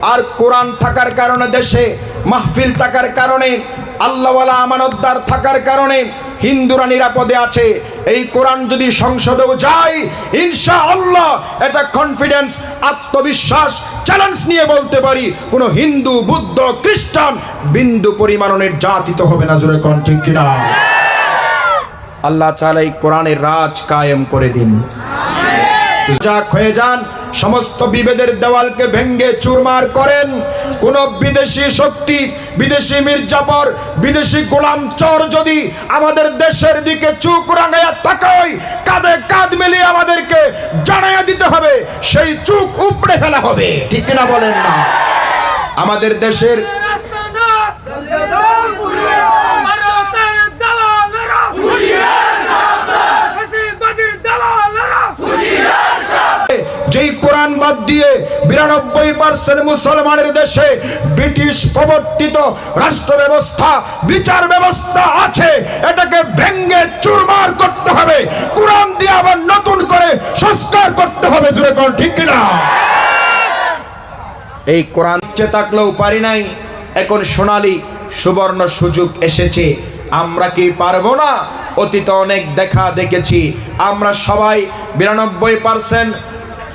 আর কোরআন থাকার কারণে দেশে মাহফিল থাকার কারণে আল্লাহওয়ালা আমানতদার থাকার কারণে হিন্দুরা নিরাপদে আছে। এই কোরআন যদি সংসদেও যায় ইনশাআল্লাহ এটা কনফিডেন্স, আত্মবিশ্বাস, চ্যালেঞ্জ নিয়ে বলতে পারি কোন হিন্দু, বুদ্ধ, খ্রিস্টান বিন্দু পরিমাণ নির্যাতিত হবে না। জোরে কোন ঠিক কিনা? আল্লাহ তাআলা এই কোরআনের রাজ কায়েম করে দিন। যাক হয়ে যান, সমস্ত বিভেদের দেওয়ালকে ভেঙ্গে চুরমার করেন। কোন বিদেশি শক্তি, বিদেশি মির্জাফর, বিদেশি গোলাম চোর যদি আমাদের দেশের দিকে চোখ রাঙাইয়া তাকায়, কাঁধে কাঁধ মিলিয়ে আমাদেরকে জানাইয়া দিতে হবে, সেই চোখ উপড়ে ফেলা হবে। ঠিক কিনা বলেন না? আমাদের দেশের যেই কোরআন বাদ দিয়ে 92% মুসলমানের দেশে ব্রিটিশ প্রবর্তিত রাষ্ট্র ব্যবস্থা, বিচার ব্যবস্থা আছে, এটাকে ভেঙ্গে চুরমার করতে হবে। কোরআন দিয়ে আবার নতুন করে সংস্কার করতে হবে। জোরে কোন ঠিক কিনা? এই কোরআন ইচ্ছে থাকলেও পারি নাই, এখন সোনালী সুবর্ণ সুযোগ এসেছে। আমরা কি পারবো না? অতীতে অনেক দেখা দেখেছি। আমরা সবাই 92%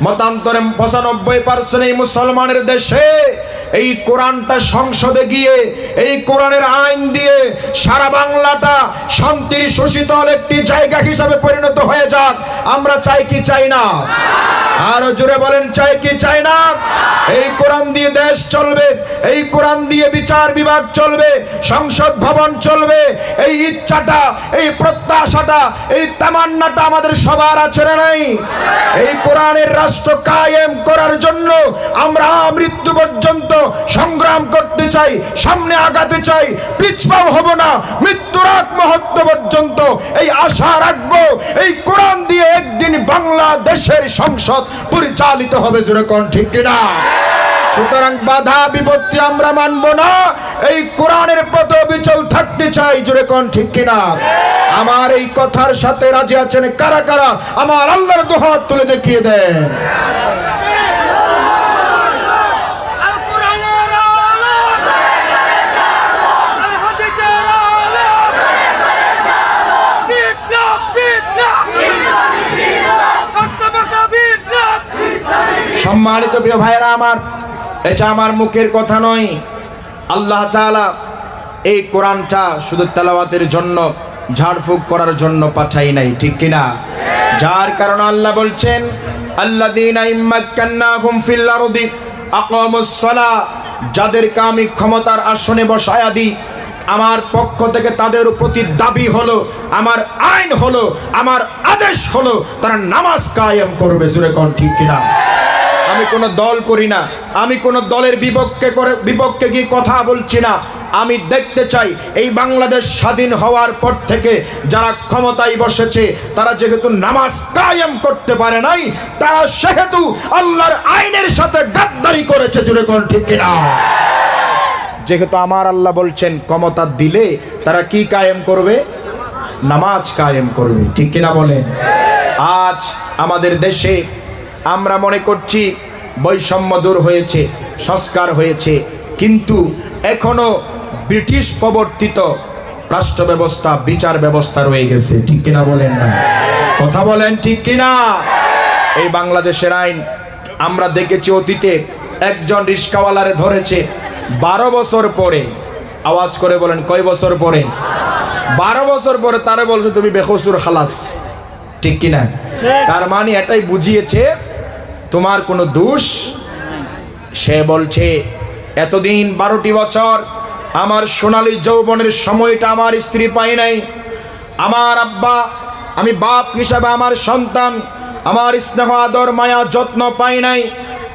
মতান্তরে 95% এই মুসলমানের দেশে এই কোরআনটা সংসদে গিয়ে এই কোরআনের আইন দিয়ে সারা বাংলাটা শান্তির সুশীতল একটি জায়গা হিসাবে পরিণত হয়ে যাক। আমরা চাই কি চাই না? আরো জোরে বলেন, চাই কি চাই না? এই কোরআন দিয়ে দেশ চলবে, এই কোরআন দিয়ে বিচার বিভাগ চলবে, সংসদ ভবন চলবে। এই ইচ্ছাটা, এই প্রত্যাশাটা, এই তামান্নাটা আমাদের সবার আছে না নাই? এই কোরআনের রাষ্ট্র কায়েম করার জন্য আমরা মৃত্যু পর্যন্ত সংগ্রাম করতে চাই, সামনে আগাতে চাই, পিছপাও হব না। মৃত্যুর আগ মুহূর্ত পর্যন্ত এই আশা রাখবো, এই কোরআন দিয়ে একদিন বাংলাদেশের সংসদ পরিচালিত হবে। জোরে কোন ঠিক কিনা? সুতরাং বাধা বিপত্তি আমরা মানব না, এই কোরআনের পথে বিচল থাকতে চাই। জোরে কোন ঠিক কিনা? আমার এই কথার সাথে রাজি আছেন কারা কারা? আমার আল্লাহর দুহাত তুলে দেখিয়ে দেন। সম্মানিত প্রিয় ভাইরা আমার, এটা আমার মুখের কথা নয়। আল্লাহ তাআলা এই কোরআনটা শুধু তেলাওয়াতের জন্য, ঝাড়ফুঁক করার জন্য পাঠাই নাই। ঠিক কিনা? যার কারণে আল্লাহ বলছেন, আল্লাযীনা ইম্মাক্কান্নাহুম ফিল আরদি আকামুস সালাহ, যাদেরকে আমি ক্ষমতার আসনে বসায়া দিই, আমার পক্ষ থেকে তাদের প্রতি দাবি হলো, আমার আইন হলো, আমার আদেশ হলো, তারা নামাজ কায়েম করবে। জোরে কোন ঠিক কিনা? আমি কোনো দল করি না, আমি কোনো দলের বিপক্ষে গিয়ে কথা বলছি না। আমি দেখতে চাই এই বাংলাদেশ স্বাধীন হওয়ার পর থেকে যারা ক্ষমতায় বসেছে তারা যেহেতু নামাজ কায়েম করতে পারে নাই, তারা সেহেতু আল্লাহর আইনের সাথে গাদ্দারি করেছে। জোরে কোন ঠিক কিনা? যেহেতু আমার আল্লাহ বলছেন ক্ষমতা দিলে তারা কি কায়েম করবে? নামাজ কায়েম করবে। ঠিক কিনা বলেন? আজ আমাদের দেশে আমরা মনে করছি বৈষম্য দূর হয়েছে, সংস্কার হয়েছে, কিন্তু এখনো ব্রিটিশ প্রবর্তিত রাষ্ট্র ব্যবস্থা, বিচার ব্যবস্থা রয়ে গেছে। ঠিক কিনা বলেন না? কথা বলেন ঠিক কিনা? এই বাংলাদেশের আইন আমরা দেখেছি অতীতে একজন রিস্কাওয়ালারে ধরেছে 12 বছর পরে। আওয়াজ করে বলেন, কয় বছর পরে? 12 বছর পরে তারে বলছে তুমি বেকসুর খালাস। ঠিক কিনা? তার মানে এটাই বুঝিয়েছে তোমার কোনো দোষ। সে বলছে এতদিন 12টি বছর আমার সোনালী যৌবনের সময়টা আমার স্ত্রী পাই নাই, আমার আব্বা, আমি বাপ হিসাবে আমার সন্তান, আমার স্নেহ আদর মায়া যত্ন পাই নাই,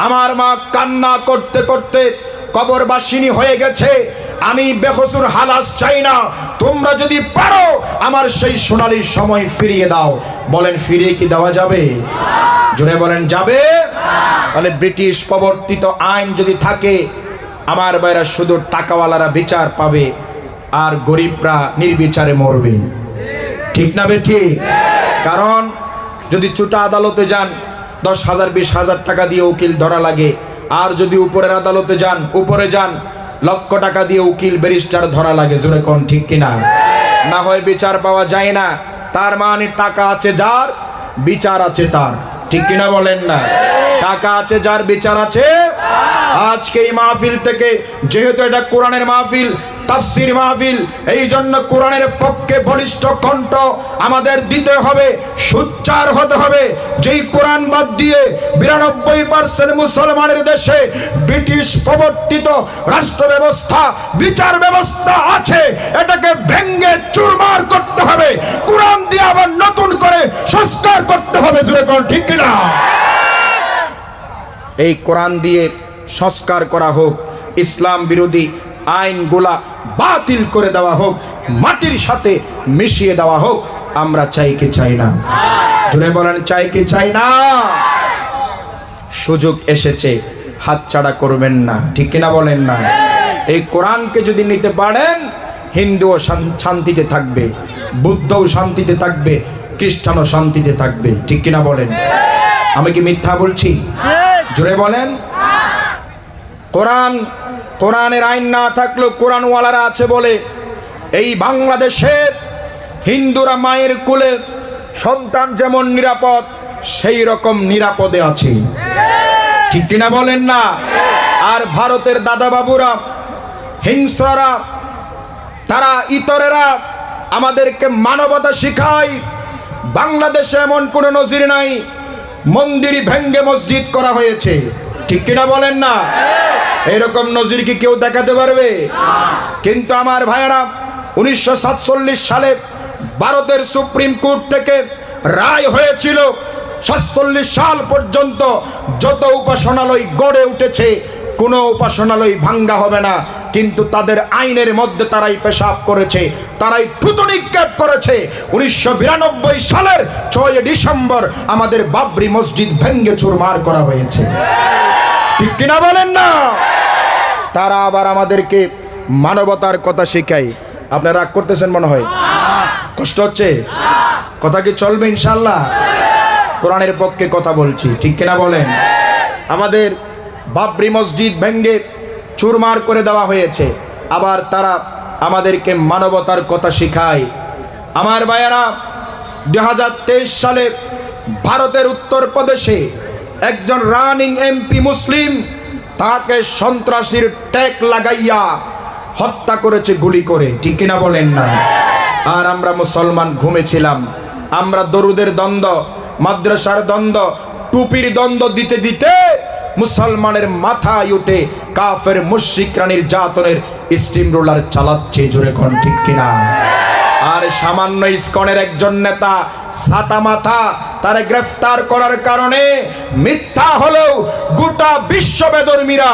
আমার মা কান্না করতে করতে কবরবাসিনী হয়ে গেছে। আমি বেকসুর হালাস চাই না। তোমরা যদি পারো আমার সেই সোনালী সময় ফিরিয়ে দাও। বলেন ফিরিয়ে কি দেওয়া যাবে? জোরে বলেন যাবে? তাহলে ব্রিটিশ প্রবর্তিত আইন যদি থাকে, আমার ভাইরা শুধু টাকাওয়ালারা বিচার পাবে আর গরিবরা নির্বিচারে মরবে। ঠিক না বেঠিক? কারণ যদি ছোট আদালতে যান 10,000 20,000 টাকা দিয়ে উকিল ধরা লাগে, আর যদি উপরের আদালতে যান, উপরে যান, লক্ষ টাকা দিয়ে উকিল ব্যারিস্টার ধরা লাগে, জোরে কোন ঠিক কিনা? না হয় বিচার পাওয়া যায় না। তার মানে টাকা আছে যার, বিচার আছে তার, ঠিক কিনা বলেন না? টাকা আছে যার, বিচার আছে। আজকে এই মাহফিল থেকে, যেহেতু এটা কোরআনের মাহফিল, তাফসীর মাহফিল, এই জন্য কোরআনের পক্ষে বলিষ্ঠ কণ্ঠ আমাদের দিতে হবে, সোচ্চার হতে হবে। যেই কোরআন বাদ দিয়ে 92% মুসলমানের দেশে ব্রিটিশ প্রবর্তিত রাষ্ট্র ব্যবস্থা, বিচার ব্যবস্থা আছে, এটাকে ভেঙ্গে চুরমার করতে হবে। কোরআন দিয়ে আবার নতুন করে সংস্কার করতে হবে, জোরে কোন ঠিক কিনা? এই কোরআন দিয়ে সংস্কার করা হোক, ইসলাম বিরোধী আইনগুলা বাতিল করে দেওয়া হোক, মাটির সাথে মিশিয়ে দেওয়া হোক। আমরা চাই কি চাই না? জোরে বলেন, চাই কি চাই না? সুযোগ এসেছে, হাতছাড়া করবেন না, ঠিক কিনা বলেন না? এই কোরআনকে যদি নিতে পারেন, হিন্দুও শান্তিতে থাকবে, বুদ্ধও শান্তিতে থাকবে, খ্রিস্টানও শান্তিতে থাকবে, ঠিক কিনা বলেন? আমি কি মিথ্যা বলছি? জোরে বলেন। কোরআনের আইন না থাকলেও কোরআনওয়ালারা আছে বলে এই বাংলাদেশে হিন্দুরা মায়ের কোলে সন্তান যেমন নিরাপদ, সেই রকম নিরাপদে আছে, ঠিক কিনা বলেন না? আর ভারতের দাদা বাবুরা, হিংস্ররা, তারা ইতরেরা আমাদেরকে মানবতা শিখায়। বাংলাদেশে এমন কোনো নজির নাই মন্দির ভেঙ্গে মসজিদ করা হয়েছে, ঠিক কিনা বলেন না? এরকম নজির কি কেউ দেখাতে পারবে? কিন্তু আমার ভাইয়েরা, 1947 সালে ভারতের সুপ্রিম কোর্ট থেকে রায় হয়েছিল 47 সাল পর্যন্ত যত উপাসনালয় গড়ে উঠেছে, কোনো উপাসনালয় ভাঙ্গা হবে না। কিন্তু তাদের আইনের মধ্যে তারাই পেশাব করেছে, তারাই থুতু নিক্ষেপ করেছে। 1992 সালের 6 ডিসেম্বর আমাদের বাবরি মসজিদ ভেঙ্গে চুরমার করা হয়েছে, ঠিক কিনা বলেন না? তারা আবার আমাদেরকে মানবতার কথা শেখায়। আপনারা রাগ করতেছেন মনে হয়, কষ্ট হচ্ছে? কথা কি চলবে ইনশাআল্লাহ? কোরআনের পক্ষে কথা বলছি, ঠিক কিনা বলেন? আমাদের বাবরি মসজিদ ভেঙ্গে চুরমার করে দেওয়া হয়েছে, আবার তারা আমাদেরকে মানবতার কথা শেখায়। আমার ভাইয়েরা, 2023 সালে ভারতের উত্তরপ্রদেশে একজন রানিং এমপি মুসলিম, তাকে সন্ত্রাসীর ট্যাগ লাগাইয়া হত্যা করেছে গুলি করে, ঠিক কিনা বলেন না? আর আমরা মুসলমান ঘুমেছিলাম। আমরা দরুদের দ্বন্দ্ব, মাদ্রাসার দ্বন্দ্ব, টুপির দ্বন্দ্ব দিতে দিতে মুসলমানের মাথায় উঠে কাফের মুশরিকরা নির্যাতনের স্টিম রোলার চালাচ্ছে, জোরে কোন ঠিক কিনা? আর সামান্য ইসকনের একজন নেতা ছাতা মাথা, তারে গ্রেফতার করার কারণে মিথ্যা হলেও গোটা বিশ্ব বেদরমিরা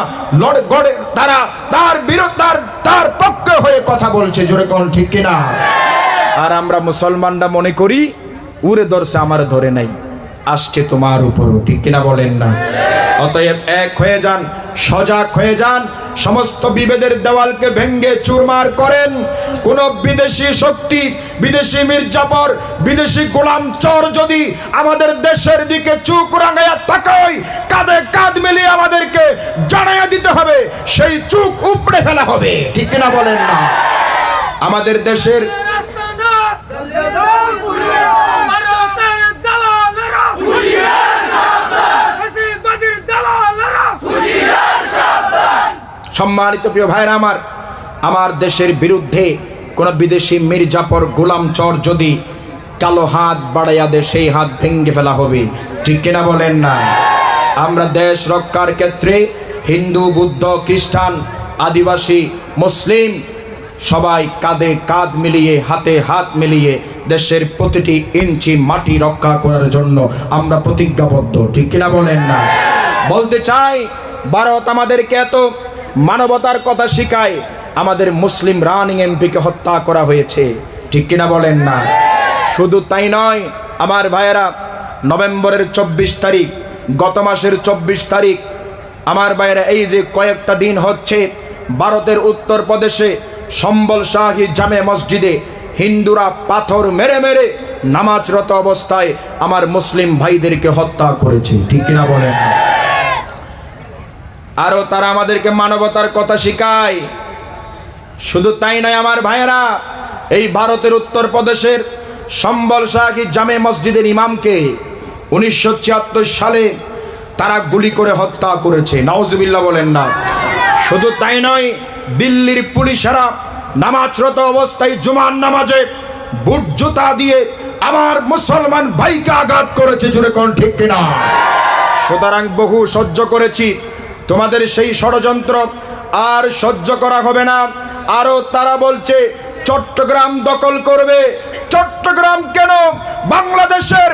তারা তার বিরুদ্ধে, তার পক্ষে হয়ে কথা বলছে, জোরে কোন ঠিক কিনা? আর আমরা মুসলমানরা মনে করি উড়ে ধরছে, আমার ধরে নাই, আসছে তোমার উপরও, ঠিক কিনা বলেন না? অতএব এক হয়ে যান, সজাগ হয়ে যান, সমস্ত বিভেদের দেওয়ালকে ভেঙ্গে চুরমার করেন। কোন বিদেশি শক্তি, বিদেশি মির্জাফর, বিদেশি গোলাম চোর যদি আমাদের দেশের দিকে চোখ রাঙাইয়া তাকায়, কাঁধে কাঁধ মিলিয়ে আমাদেরকে জানাইয়া দিতে হবে, সেই চোখ উপড়ে ফেলা হবে, ঠিক কিনা বলেন না? আমাদের দেশের সম্মানিত প্রিয় ভাইরা আমার দেশের বিরুদ্ধে কোন বিদেশি মির্জাফর গোলাম চর যদি কালো হাত বাড়াইয়া দেয়, সেই হাত ভেঙ্গে ফেলা হবে, ঠিক কিনা বলেন না? আমরা দেশ রক্ষার ক্ষেত্রে হিন্দু, বুদ্ধ, খ্রিস্টান, আদিবাসী, মুসলিম সবাই কাঁধে কাঁধ মিলিয়ে, হাতে হাত মিলিয়ে দেশের প্রতিটি ইঞ্চি মাটি রক্ষা করার জন্য আমরা প্রতিজ্ঞাবদ্ধ, ঠিক কিনা বলেন না? বলতে চাই, ভারত আমাদেরকে এত মানবতার কথা শিখায়, আমাদের মুসলিম রানিং এমপিকে হত্যা করা হয়েছে, ঠিক কিনা বলেন না? শুধু তাই নয় আমার ভাইয়েরা, নভেম্বরের 24 তারিখ, গত মাসের 24 তারিখ আমার ভাইয়েরা, এই যে কয়েকটা দিন হচ্ছে ভারতের উত্তরপ্রদেশে সম্বল শাহী জামে মসজিদে হিন্দুরা পাথর মেরে মেরে নামাজরত অবস্থায় আমার মুসলিম ভাইদেরকে হত্যা করেছে, ঠিক কিনা বলেন? আরও তারা আমাদেরকে মানবতার কথা শিখায়। শুধু তাই নয় আমার ভাইয়েরা, এই ভারতের উত্তরপ্রদেশের সম্বল শাহী জামে মসজিদের ইমামকে 1976 সালে তারা গুলি করে হত্যা করেছে। নাউজুবিল্লাহ বলেন না। শুধু তাই নয়, দিল্লির পুলিশেরা নামাজরত অবস্থায় জুমার নামাজে বুট জুতা দিয়ে আমার মুসলমান ভাইকে আঘাত করেছে। জুড়ে কোন ঠিক কিনা? সুতরাং বহু সহ্য করেছি, তোমাদের সেই ষড়যন্ত্র আর সহ্য করা হবে না। আরো তারা বলছে চট্টগ্রাম দখল করবে। চট্টগ্রাম কেন, বাংলাদেশের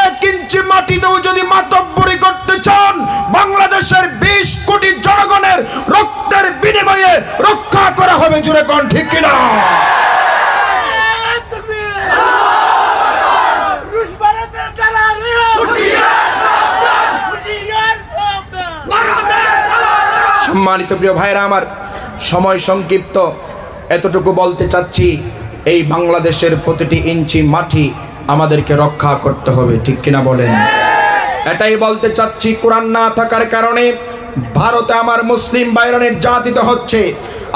1 ইঞ্চি মাটিতেও যদি মাতব্বরি করতে চান, বাংলাদেশের 20 কোটি জনগণের রক্তের বিনিময়ে রক্ষা করা হবে। জুড়ে কোন ঠিক কিনা? সম্মানিত প্রিয় ভাইরা আমার, সময় সংক্ষিপ্ত, এতটুকু বলতে চাচ্ছি, এই বাংলাদেশের প্রতিটি ইঞ্চি মাটি আমাদেরকে রক্ষা করতে হবে। ঠিক কিনা বলেন? এটাই বলতে চাচ্ছি, কোরআন না থাকার কারণে ভারতে আমার মুসলিম ভাইরা নির্যাতিত হচ্ছে,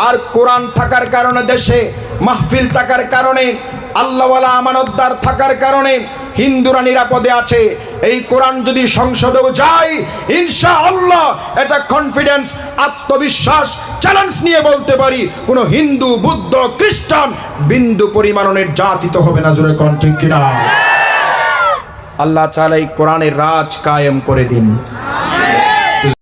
আর কোরআন থাকার কারণে দেশে মাহফিল থাকার কারণে আল্লাহওয়ালা আমানতদার থাকার কারণে হিন্দুরা নিরাপদে আছে। এই কোরআন যদি সংসদেও যায়, ইনশাআল্লাহ এটা কনফিডেন্স, আত্মবিশ্বাস, চ্যালেঞ্জ নিয়ে বলতে পারি, কোনো হিন্দু, বুদ্ধ, খ্রিস্টান বিন্দু পরিমাণ নির্যাতিত হবে না। জোরে কোন ঠিক কিনা? আল্লাহ তাআলা এই কোরআনের রাজ কায়েম করে দিন।